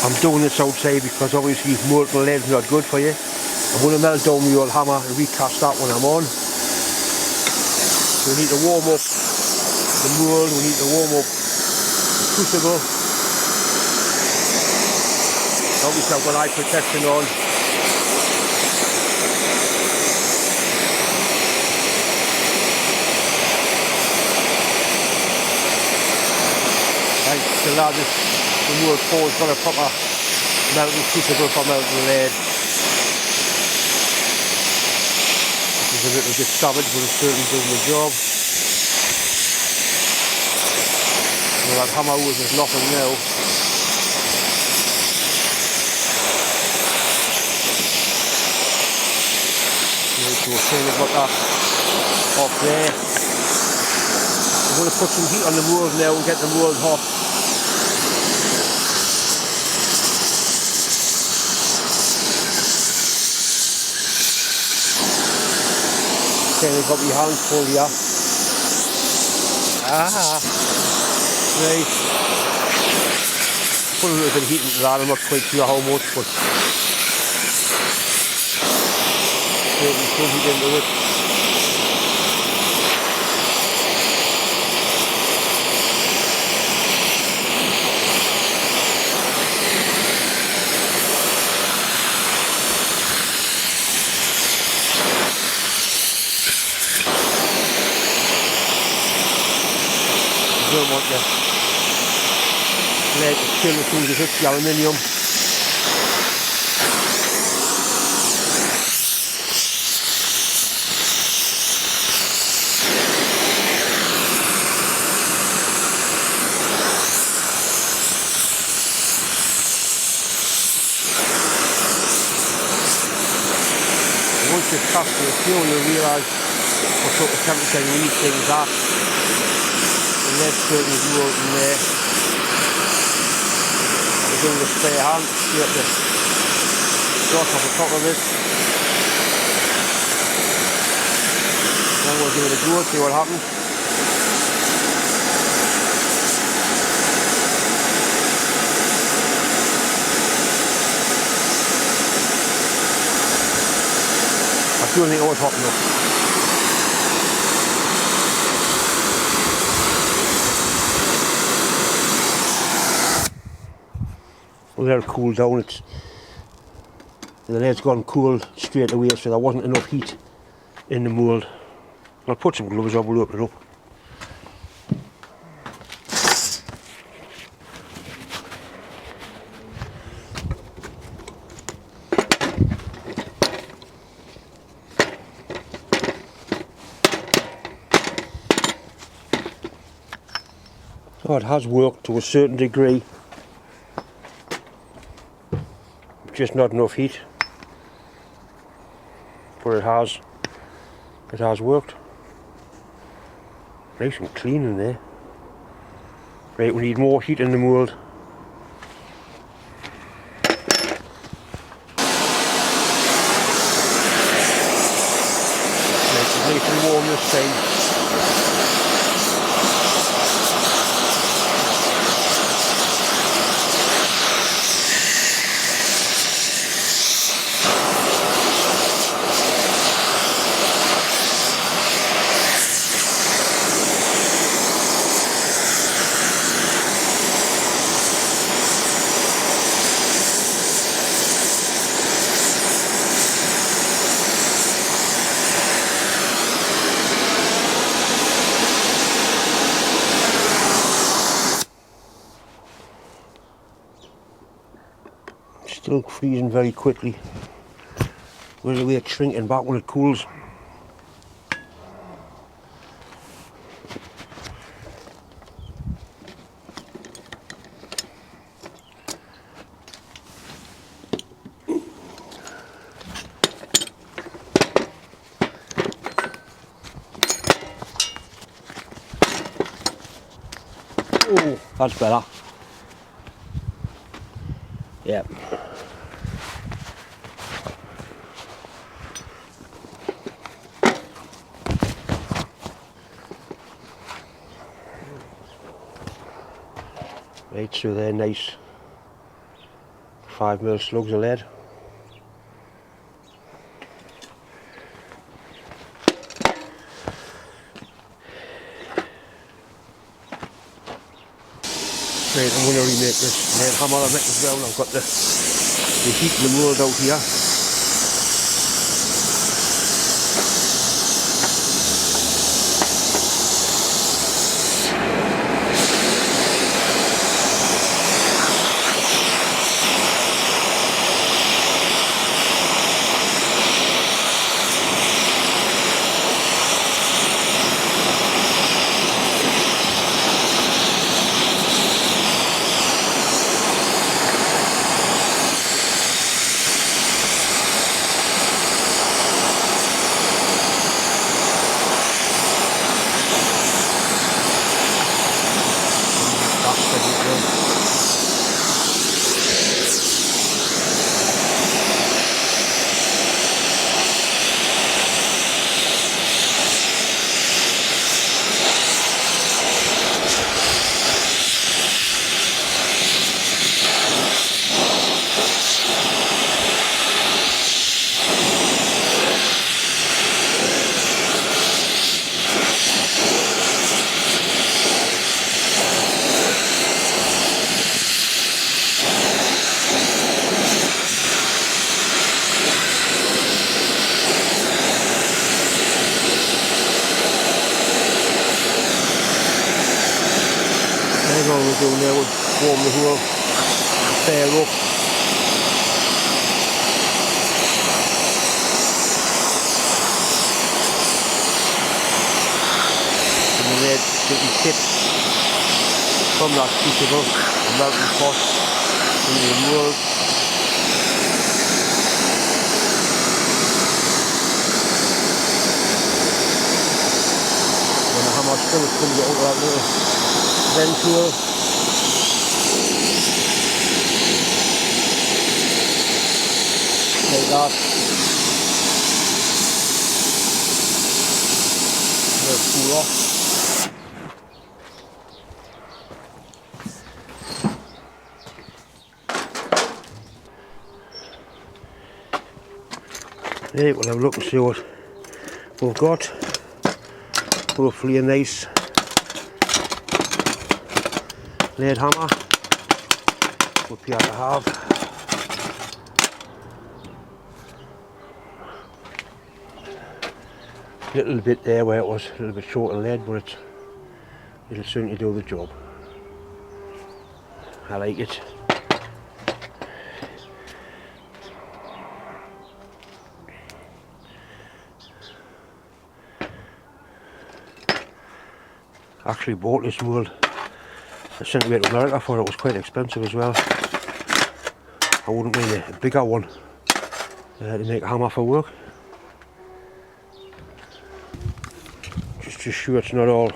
I'm doing this outside because obviously molten lead's not good for you. I'm going to melt down my old hammer and recast that when I'm on. So we need to warm up the mould, we need to warm up the crucible. Obviously I've got eye protection on. Right, the largest the mould four's got a proper melting crucible for melting lead. This is a little bit savage, but it's certainly doing the job. You know, that hammer was just nothing now. So we've kind of got that off there. I'm going to put some heat on the mould now and get the mould hot. Okay, I've got my hands full here. Right. Put a little bit of heat into that, I'm not quite sure how much, but certainly some heat into it. You don't want your lead to chill as soon as it hits the aluminium. Once you've passed the fuel, you'll realise what sort of temperature you need things at. The lead certainly is more in there. We're doing the spare hand, you have to dot off the top of it. Then we'll give it a go, see what happens. I don't think it was hot enough. Well, they'll cool down. The lead's gone cold straight away, so there wasn't enough heat in the mould. I'll put some gloves on, we'll open it up. Oh, it has worked to a certain degree. Just not enough heat, but it has worked. Nice and clean in there. Right, we need more heat in the mould. Nice and warm this time. Still freezing very quickly. With the way it's shrinking back when it cools. Oh, that's better. Yeah. Right, so they're nice 5mm slugs of lead. Right, I'm going to remake this lead hammer I make as well. I've got the heat in the mould out here. All we're doing there would warm the whole fair up. And the lead should be tipped from that crucible and melting pot into the mould. When the hammer still comes out of that little ventule. Like that. Let it cool off. Right, we'll have a look and see what we've got. Hopefully a nice lead hammer. Would be able to have. A little bit there where it was a little bit short of lead, but it'll certainly do the job. I like it. Actually bought this mould. I sent it to America for it. It was quite expensive as well. I wouldn't mind a bigger one to make a hammer for work. Just to sure it's not all.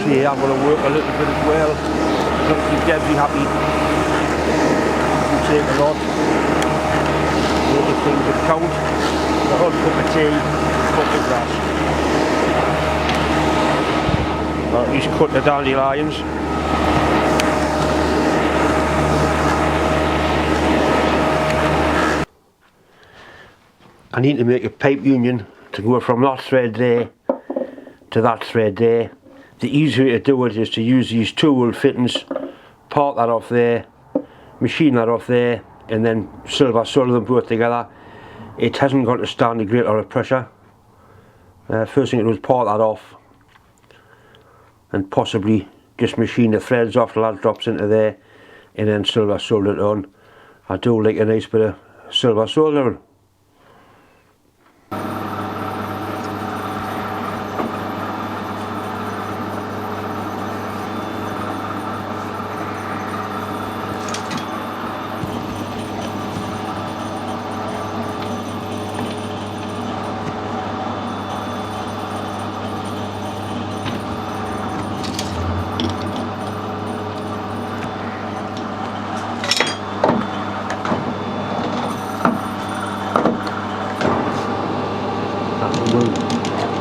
Yeah, I'm going to work a little bit as well. Got to keep Debsy happy. We'll take a lot. Little things that count. A hot cup of tea, a cup of grass. He's cut the dandelions. I need to make a pipe union to go from that thread there to that thread there. The easy way to do it is to use these two wool fittings, part that off there, machine that off there, and then silver solder them both together. It hasn't got to stand a great lot of pressure. First thing to do is part that off and possibly just machine the threads off till that drops into there, and then silver solder it on. I do like a nice bit of silver soldering.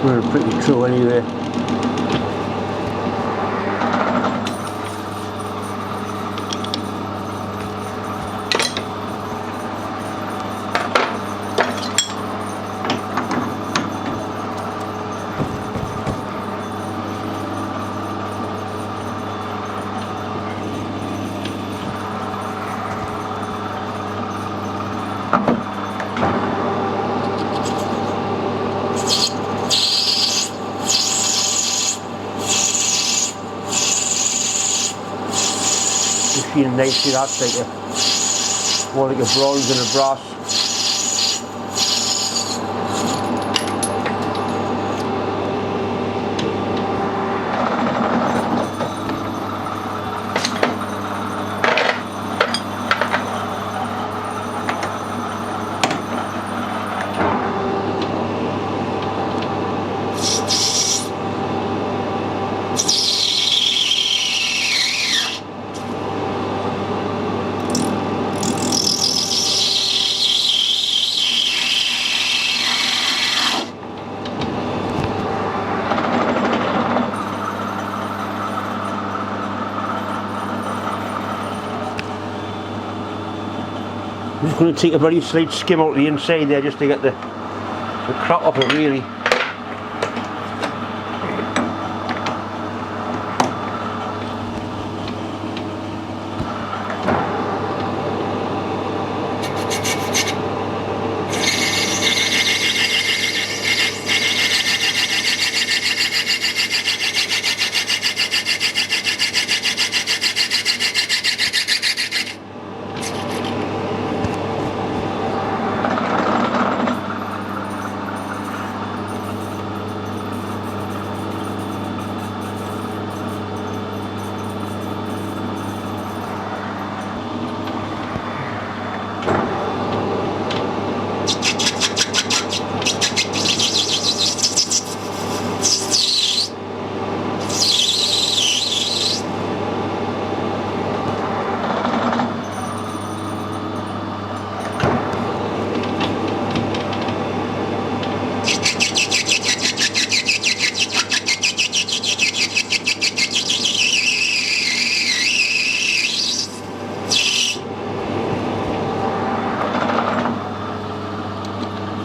We're pretty true anyway. machining nicely. That's like more like a bronze and a brass. I'm just going to take a very slight skim out the inside there just to get the crap off it really.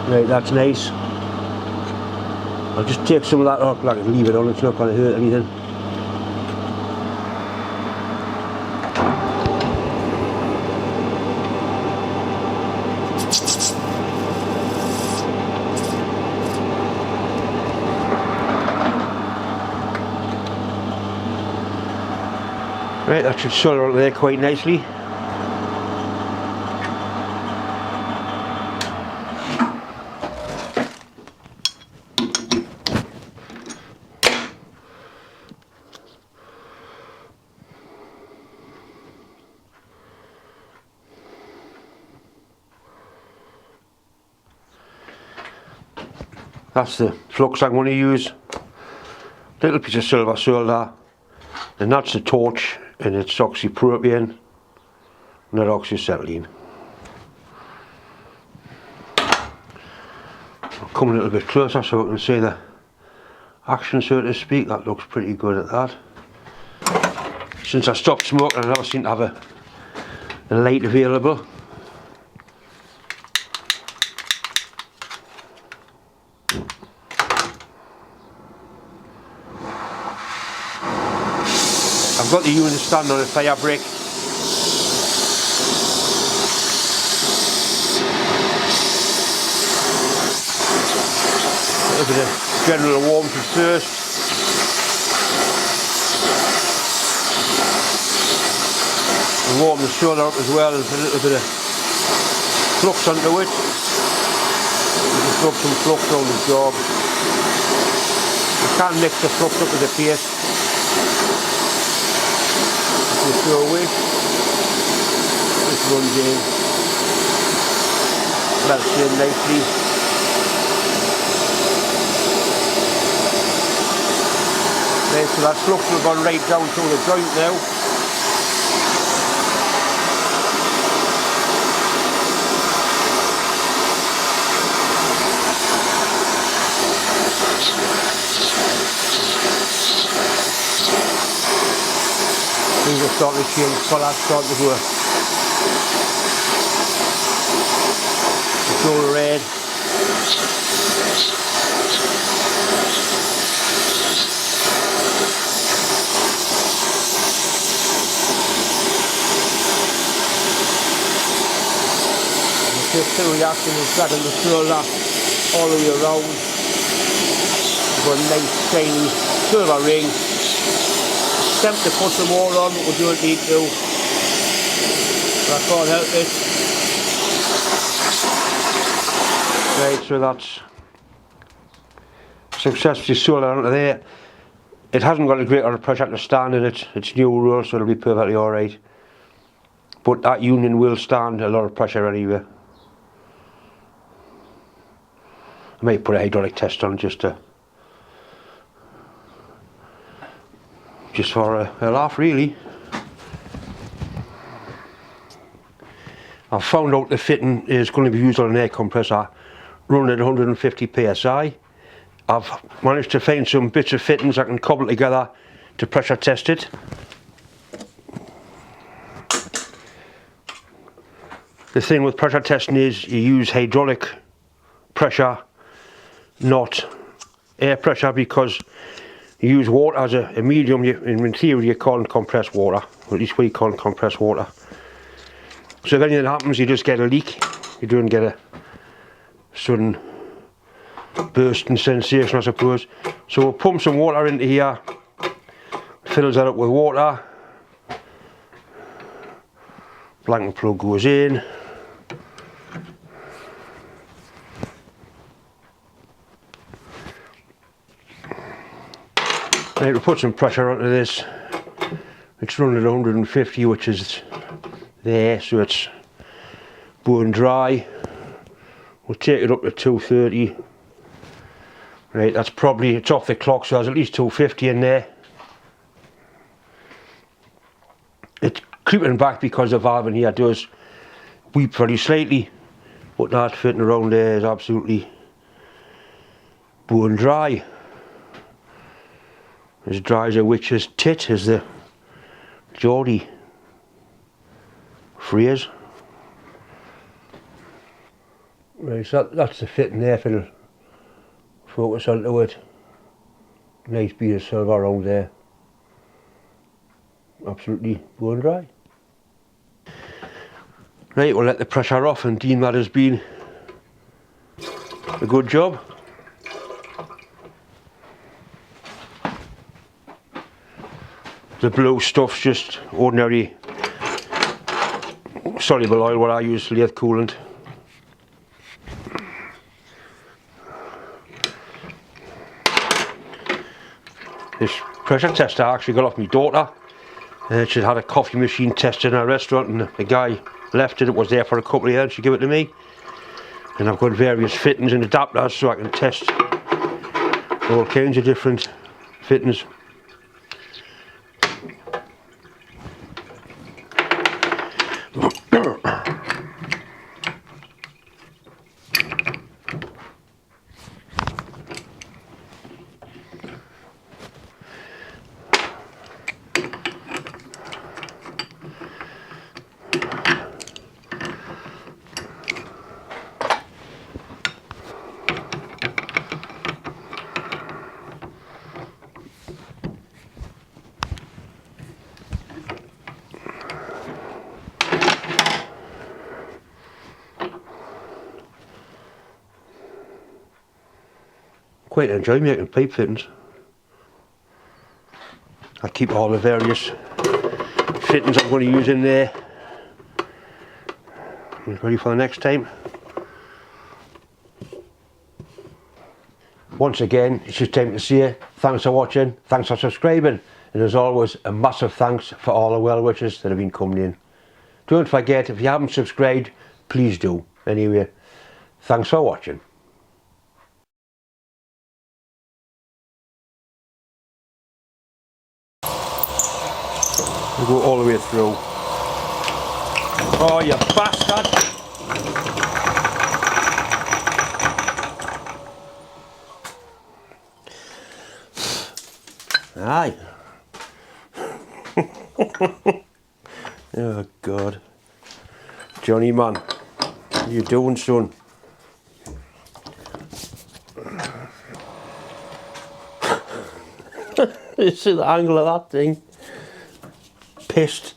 Right, that's nice. I'll just take some of that off, like leave it on, it's not going to hurt anything. Right, that should solder out there quite nicely. That's the flux I'm going to use. Little piece of silver solder, and that's the torch, and it's oxypropane, not oxyacetylene. I'll come a little bit closer so I can see the action, so to speak. That looks pretty good at that. Since I stopped smoking, I never seem to have a light available. I've got the unit stand on a fire brick. A little bit of general warmth at first. And warm the solder up as well, and a little bit of flux onto it. Just rub some flux on the job. You can mix the flux up with the paste. Just go away. Just runs in. Melts in nicely. Right, so that flux will go right down through the joint now. Things are starting to change, colour starting to go dull red. The still reaction is dragging the solder all the way around. We've got a nice shiny silver ring. Attempt to put some more on, but we don't need to. That can't help it. Right, so that's successfully soldered onto there. It hasn't got a great lot of pressure to stand in it. It's new roll, so it'll be perfectly alright. But that union will stand a lot of pressure anyway. I might put a hydraulic test on just for a laugh, really. I've found out the fitting is going to be used on an air compressor running at 150 psi. I've managed to find some bits of fittings I can cobble together to pressure test it. The thing with pressure testing is you use hydraulic pressure, not air pressure, because you use water as a medium. In theory you can't compress water, or at least we can't compress water. So if anything happens, you just get a leak. You don't get a sudden bursting sensation, I suppose. So we'll pump some water into here, fills that up with water, blanket plug goes in, right, we'll put some pressure onto this. It's running at 150, which is there, so it's bone dry. We'll take it up to 230. Right, that's probably, it's off the clock, so there's at least 250 in there. It's creeping back because the valve in here does weep very slightly, but that fitting around there is absolutely bone dry. As dry as a witch's tit, as the Geordie phrase. Right, so that's the fitting there, if it'll focus onto it. Nice bead of silver around there. Absolutely bone dry. Right, we'll let the pressure off and deem that has been a good job. The blue stuff's just ordinary soluble oil, what I use lathe coolant. This pressure tester I actually got off my daughter. She'd had a coffee machine tested in a restaurant, and the guy left it. It was there for a couple of years. She gave it to me, and I've got various fittings and adapters so I can test all kinds of different fittings. Quite enjoy making pipe fittings. I keep all the various fittings I'm going to use in there ready for the next time. Once again, it's just time to say thanks for watching, thanks for subscribing, and as always a massive thanks for all the well wishes that have been coming in. Don't forget, if you haven't subscribed, please do. Anyway, thanks for watching. We'll go all the way through. Oh, you bastard! Aye. Oh God. Johnny man, what are you doing, son? You see the angle of that thing? Pissed.